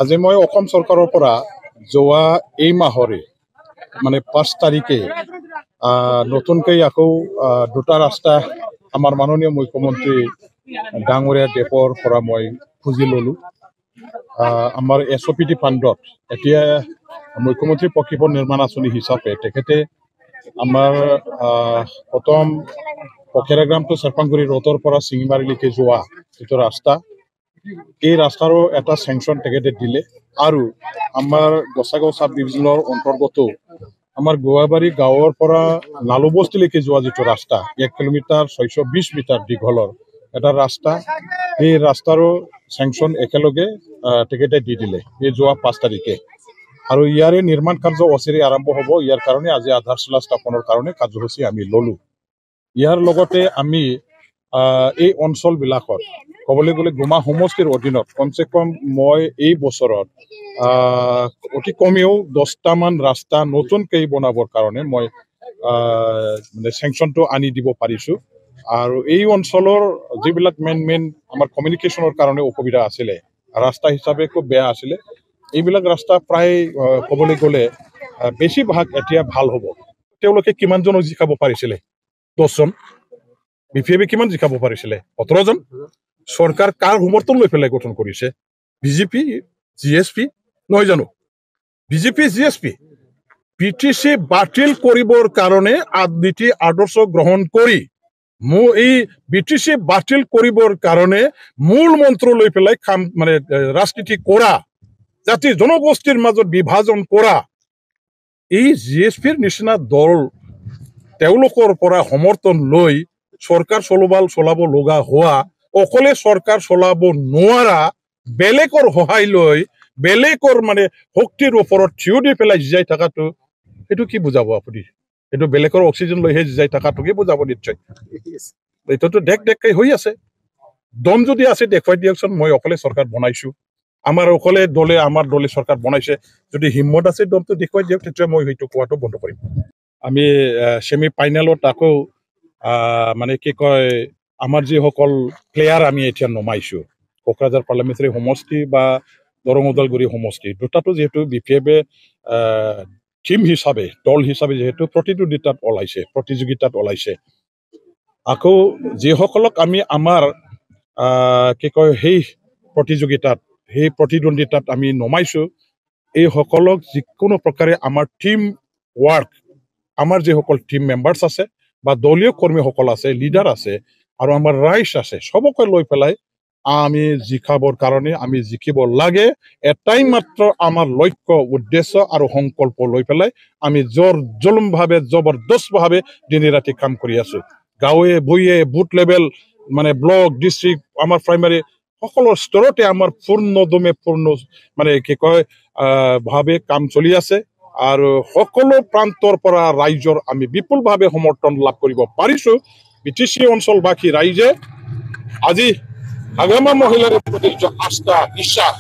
আজি মই অসম চৰকাৰৰ পৰা যোৱা এই মাহৰে মানে 5 তাৰিখে নতুনকৈ আকৌ দুটা ৰাস্তা আমাৰ মাননীয় মুখ্যমন্ত্ৰী ডাঙৰীয়া দেশৰ পৰা মই খুজি ললো। আমাৰ SOPD ফাণ্ডত এতিয়া মুখ্যমন্ত্ৰী প্ৰকল্প নিৰ্মাণ আঁচনি হিচাপে তেখেতে আমাৰ প্ৰথম পখেৰাগ্ৰাম টু চেৰপাংগুৰি ৰোডৰ পৰা চিঙিমাৰীলৈকে যোৱা যিটো ৰাস্তা, এই ৰাস্তাৰো এটা চেংচন তেখেতে দিলে। আৰু আমাৰ গোসাইগাঁও সাব ডিভিজনৰ অন্তৰ্গত আমাৰ গোৱাবাৰী গাঁৱৰ পৰা লালুবস্তিলৈকে যোৱা যিটো ৰাস্তা 1 কিলোমিটাৰ 620 মিটাৰ দীঘলৰ এটা ৰাস্তা, এই ৰাস্তাৰো চেংচন একেলগে তেখেতে দি দিলে এই যোৱা 5 তাৰিখে। আৰু ইয়াৰে নিৰ্মাণ কাৰ্য অচিৰে আৰম্ভ হ'ব। ইয়াৰ কাৰণে আজি আধাৰশিলা স্থাপনৰ কাৰণে কাৰ্যসূচী আমি ললো। ইয়াৰ লগতে আমি এই অঞ্চলবিলাকত ক'বলৈ গ'লে গুমা সমষ্টিৰ অধীনত কমচে কম মই এই বছৰত অতি কমেও 10টামান ৰাস্তা নতুনকৈ বনাবৰ কাৰণে মই মানে চেংচনটো আনি দিব পাৰিছোঁ। আৰু এই অঞ্চলৰ যিবিলাক মেইন আমাৰ কমিউনিকেশ্যনৰ কাৰণে অসুবিধা আছিলে, ৰাস্তা হিচাপে খুব বেয়া আছিলে, এইবিলাক ৰাস্তা প্ৰায় ক'বলৈ গ'লে বেছিভাগ এতিয়া ভাল হ'ব। তেওঁলোকে কিমানজনক জিকাব পাৰিছিলে? 10জন। BPF কিমান জিকাব পাৰিছিলে? 17জন। চৰকাৰ কাৰ সমৰ্থন লৈ পেলাই গঠন কৰিছে? BJP, GSP নহয় জানো? BJP, GSP PTC বাতিল কৰিবৰ কাৰণে নীতি আদৰ্শ গ্ৰহণ কৰি এই BTC বাতিল কৰিবৰ কাৰণে মূল মন্ত্ৰ লৈ পেলাই কাম মানে ৰাজনীতি কৰা, জাতি জনগোষ্ঠীৰ মাজত বিভাজন কৰা এই GSPৰ নিচিনা দল তেওঁলোকৰ পৰা সমৰ্থন লৈ চৰকাৰ চলাব লগা হোৱা, অকলে চৰকাৰ চলাব নোৱাৰা, বেলেগৰ সহায় লৈ বেলেগৰ মানে শক্তিৰ ওপৰত থিয় দি পেলাই জীয়াই থকাটো, এইটো কি বুজাব আপুনি? এইটো বেলেগৰ অক্সিজেন লৈহে জীয়াই থকাটোকে বুজাব নিশ্চয়। এইটোতো দেখ হৈ আছে। দম যদি আছে দেখুৱাই দিয়কচোন। মই অকলে চৰকাৰ বনাইছো, আমাৰ দলে চৰকাৰ বনাইছে, যদি হিম্মত আছে দমটো দেখুৱাই দিয়ক, তেতিয়া মই সেইটো কোৱাটো বন্ধ কৰিম। আমি ছেমি ফাইনেলত আকৌ মানে কি কয় আমাৰ যিসকল প্লেয়াৰ আমি এতিয়া নমাইছো, কোকৰাঝাৰ পাৰ্লামেণ্টাৰী সমষ্টি বা দৰং ওদালগুৰি সমষ্টি দুটাটো যিহেতু BPF-এ টিম হিচাপে দল হিচাপে যিহেতু প্ৰতিযোগিতাত ওলাইছে, আকৌ যিসকলক আমি আমাৰ কি কয় সেই প্ৰতিদ্বন্দ্বিতাত আমি নমাইছো, এই সকলক যিকোনো প্ৰকাৰে আমাৰ টিম ৱাৰ্ক, আমাৰ যিসকল টিম মেম্বাৰ্ছ আছে বা দলীয় কৰ্মীসকল আছে, লিডাৰ আছে আৰু আমাৰ ৰাইজ আছে, সবকে লৈ পেলাই আমি জিকাবৰ কাৰণে আমি জিকিব লাগে। এটাই মাত্ৰ আমাৰ লক্ষ্য, উদ্দেশ্য আৰু সংকল্প লৈ পেলাই আমি জবৰদস্তভাৱে দিনে ৰাতি কাম কৰি আছো। গাঁৱে ভূঞে বুথ লেভেল মানে ব্লক, ডিষ্ট্ৰিক্ট, আমাৰ প্ৰাইমাৰী সকলো স্তৰতে আমাৰ পূৰ্ণ মানে কি কয় ভাৱে কাম চলি আছে। আৰু সকলো প্ৰান্তৰ পৰা ৰাইজৰ আমি বিপুলভাৱে সমৰ্থন লাভ কৰিব পাৰিছো। BTC অঞ্চলবাসী ৰাইজে আজি হাগ্ৰামা মহিলাৰ প্ৰতি আস্থা, বিশ্বাস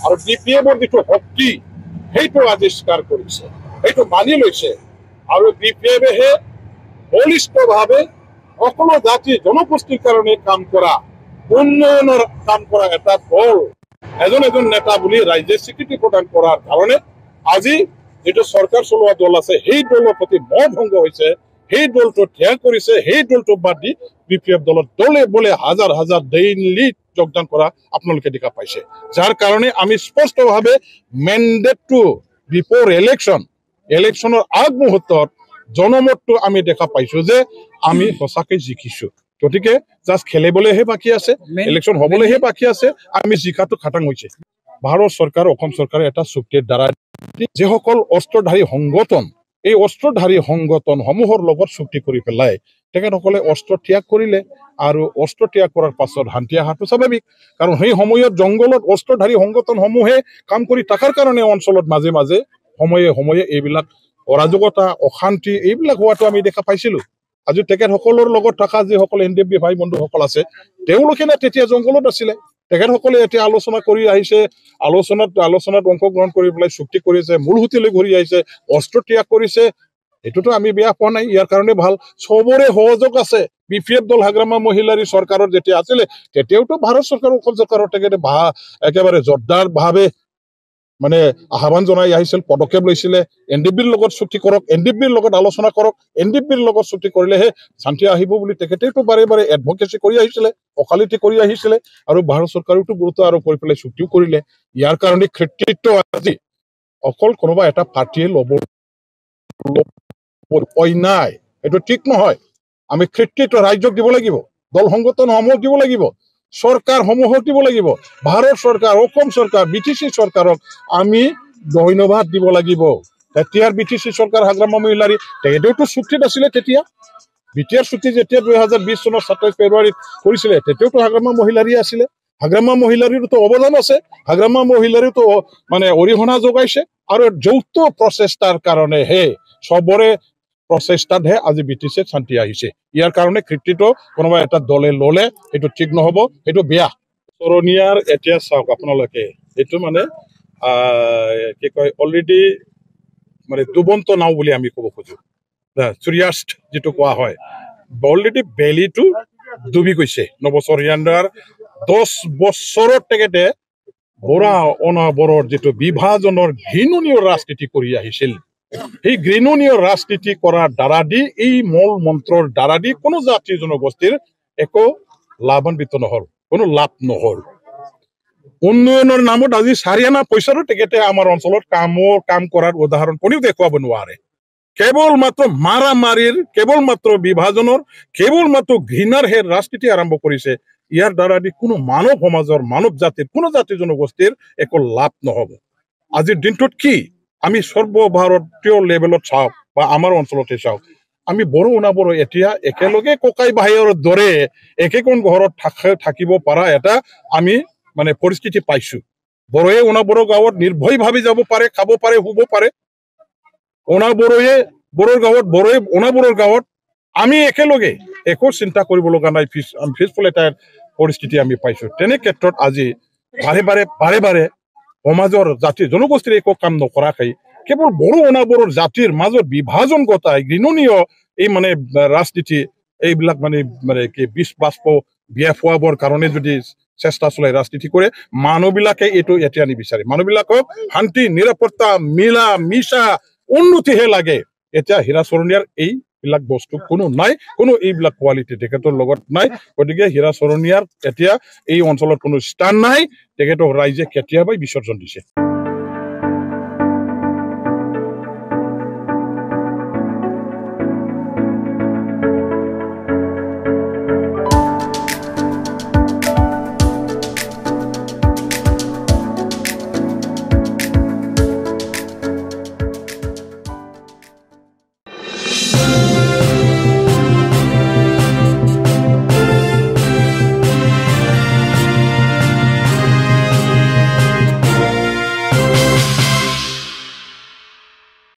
আৰু BPF-ৰ যিটো শক্তি সেইটো আজি স্বীকাৰ কৰিছে, সেইটো মানি লৈছে। আৰু BPF-এহে বলিষ্ঠভাৱে সকলো জাতি জনগোষ্ঠীৰ কাৰণে কাম কৰা, উন্নয়নৰ কাম কৰা এটা দল, এজন নেতা বুলি ৰাইজে স্বীকৃতি প্ৰদান কৰাৰ কাৰণে আজি যিটো চৰকাৰ চলোৱা দল আছে সেই দলৰ প্ৰতি ভংগ হৈছে, সেই দলটো ত্যাগ কৰিছে, সেই দলটো বাদ দি BPF দলত দলে বলে হাজাৰ ডেইলি যোগদান কৰা আপোনালোকে দেখা পাইছে। যাৰ কাৰণে আমি স্পষ্টভাৱে মেণ্ডেটটো বিফৰ ইলেকশ্যনৰ আগমুহূৰ্তত জনমতটো আমি দেখা পাইছো যে আমি সঁচাকৈ জিকিছো। গতিকে জাষ্ট খেলিবলৈহে বাকী আছে, ইলেকশ্যন হবলৈহে বাকী আছে, আমি জিকাটো খাটাং হৈছে। ভাৰত চৰকাৰ, অসম চৰকাৰে এটা চুক্তিৰ দ্বাৰা যিসকল অস্ত্ৰধাৰী সংগঠন, এই অস্ত্ৰধাৰী সংগঠন সমূহৰ লগত চুক্তি কৰি পেলাই তেখেতসকলে অস্ত্ৰ ত্যাগ কৰিলে। আৰু অস্ত্ৰ ত্যাগ কৰাৰ পাছত শান্তি অহাটো স্বাভাৱিক, কাৰণ সেই সময়ত জংঘলত অস্ত্ৰধাৰী সংগঠনসমূহে কাম কৰি থকাৰ কাৰণে অঞ্চলত মাজে সময়ে এইবিলাক অৰাজকতা, অশান্তি এইবিলাক হোৱাটো আমি দেখা পাইছিলো। আজি তেখেতসকলৰ লগত থকা যিসকল NDFB ভাই বন্ধুসকল আছে, তেওঁলোকে তেতিয়া জংঘলত আছিলে, তেখেতসকলে এতিয়া আলোচনা কৰি আহিছে, আলোচনাত অংশগ্ৰহণ কৰি পেলাই চুক্তি কৰিছে, মূল সুঁতিলৈ ঘূৰি আহিছে, অস্ত্ৰ ত্যাগ কৰিছে। এইটোতো আমি বেয়া পোৱা নাই, ইয়াৰ কাৰণে ভাল, চবৰে সহযোগ আছে। BPF দল হাগ্ৰামা মহিলাৰী চৰকাৰত যেতিয়া আছিলে তেতিয়াওতো ভাৰত চৰকাৰ, অসম চৰকাৰৰ তেখেতে একেবাৰে জোৰদাৰভাৱে মানে আহ্বান জনাই আহিছিল, পদক্ষেপ লৈছিলে, NDPৰ লগত চুক্তি কৰক, NDPৰ লগত আলোচনা কৰক, NDPৰ লগত চুক্তি কৰিলেহে শান্তি আহিব বুলি তেখেতেতো বাৰে বাৰে এডভকেচি কৰি আহিছিলে, অকালিতি কৰি আহিছিলে, আৰু ভাৰত চৰকাৰেওতো গুৰুত্ব আৰোপ কৰি পেলাই চুক্তিও কৰিলে। ইয়াৰ কাৰণে কৃতিত্ব আজি অকল কোনোবা এটা পাৰ্টীয়ে ল'ব নাই, এইটো ঠিক নহয়। আমি কৃতিত্ব ৰাজ্যক দিব লাগিব, দল সংগঠন সমূহক দিব লাগিব, চৰকাৰ সমূহক দিব লাগিব। ভাৰত চৰকাৰ, অসম চৰকাৰ, BTC চৰকাৰক আমি ধন্যবাদ দিব লাগিব। তেতিয়াৰ BTC চৰকাৰ হাগ্ৰামা মহিলাৰী তেখেতেওতো চুক্তিত আছিলে। তেতিয়া BTR চুক্তি যেতিয়া 2020 চনৰ 27 ফেব্ৰুৱাৰীত কৰিছিলে, তেতিয়াওতো হাগ্ৰামা মহিলাৰী আছিলে। হাগ্ৰামা মহিলাৰীতো অৱদান আছে, হাগ্ৰামা মহিলাৰীতো মানে অৰিহণা যোগাইছে, আৰু যৌথ প্ৰচেষ্টাৰ কাৰণেহে, চবৰে প্ৰচেষ্টাতহে আজি BTCত শান্তি আহিছে। ইয়াৰ কাৰণে কৃতিত্ব কোনোবা এটা দলে ললে সেইটো ঠিক নহব, সেইটো বেয়া। চৰণীয়াৰ এতিয়া চাওক আপোনালোকে, এইটো মানে কি কয়, অলৰেডি মানে ডুবন্ত নাও বুলি আমি ক'ব খোজো, সূৰ্যাস্ত যিটো কোৱা হয়, অলৰেডি বেলিটো ডুবি গৈছে। নৱচৰিয়াৰ 10 বছৰত তেখেতে বৰা অনাবৰৰ যিটো বিভাজনৰ ঘৃণনীয় ৰাজনীতি কৰি আহিছিল, এই ঘৃণনীয় ৰাজনীতি কৰাৰ দ্বাৰা দি, এই মূল মন্ত্ৰৰ দ্বাৰা দি কোনো জাতি জনগোষ্ঠীৰ একো লাভান্বিত নহল, কোনো লাভ নহল। উন্নয়নৰ নামত আজি 4 আনা পইচাৰো তেখেতে আমাৰ অঞ্চলত কাম কৰাৰ উদাহৰণ কোনেও দেখুৱাব নোৱাৰে। কেৱল মাত্ৰ মাৰামাৰীৰ, কেৱল মাত্ৰ বিভাজনৰ, কেৱল মাত্ৰ ঘৃণাৰ হে ৰাজনীতি আৰম্ভ কৰিছে। ইয়াৰ দ্বাৰা দি কোনো মানৱ সমাজৰ, মানৱ জাতিৰ, কোনো জাতি জনগোষ্ঠীৰ একো লাভ নহব। আজিৰ দিনটোত কি আমি সৰ্বভাৰতীয় লেভেলত চাওক বা আমাৰ অঞ্চলতে চাওক, আমি বড়ো অনাবড়ো এতিয়া একেলগে ককাই ভাইৰ দৰে একেখন ঘৰত থাকিব পৰা এটা আমি মানে পৰিস্থিতি পাইছো। বড়োৱে অনাবড়ো গাঁৱত নিৰ্ভয়ভাৱে যাব পাৰে, খাব পাৰে, শুব পাৰে। অনাবড়োৱে বড়োৰ গাঁৱত, বড়োৱে অনাবড়োৰ গাঁৱত আমি একেলগে একো চিন্তা কৰিব লগা নাই, পিছফালে এটা পৰিস্থিতি আমি পাইছো। তেনে ক্ষেত্ৰত আজি বাৰে বাৰে সমাজৰ জাতি জনগোষ্ঠীৰ একো কাম নকৰাকৈ কেৱল বড়ো অনাবড়োৰ জাতিৰ মাজত বিভাজন ঘটাই ঘৃণনীয় এই মানে ৰাজনীতি, এইবিলাক মানে কি বিষ বাষ্প বিয়া ফুৱাবৰ কাৰণে যদি চেষ্টা চলাই ৰাজনীতি কৰে, মানুহবিলাকে এইটো এতিয়া নিবিচাৰে। মানুহবিলাকক শান্তি, নিৰাপত্তা, মিলা মিছা, উন্নতিহে লাগে। এতিয়া হীৰা চৰণীয়াৰ এইবিলাক বস্তু কোনো নাই, কোনো এইবিলাক কোৱালিটি তেখেতৰ লগত নাই। গতিকে হীৰা চৰণীয়াৰ এতিয়া এই অঞ্চলত কোনো স্থান নাই, তেখেতক ৰাইজে কেতিয়াবাই বিসৰ্জন দিছে।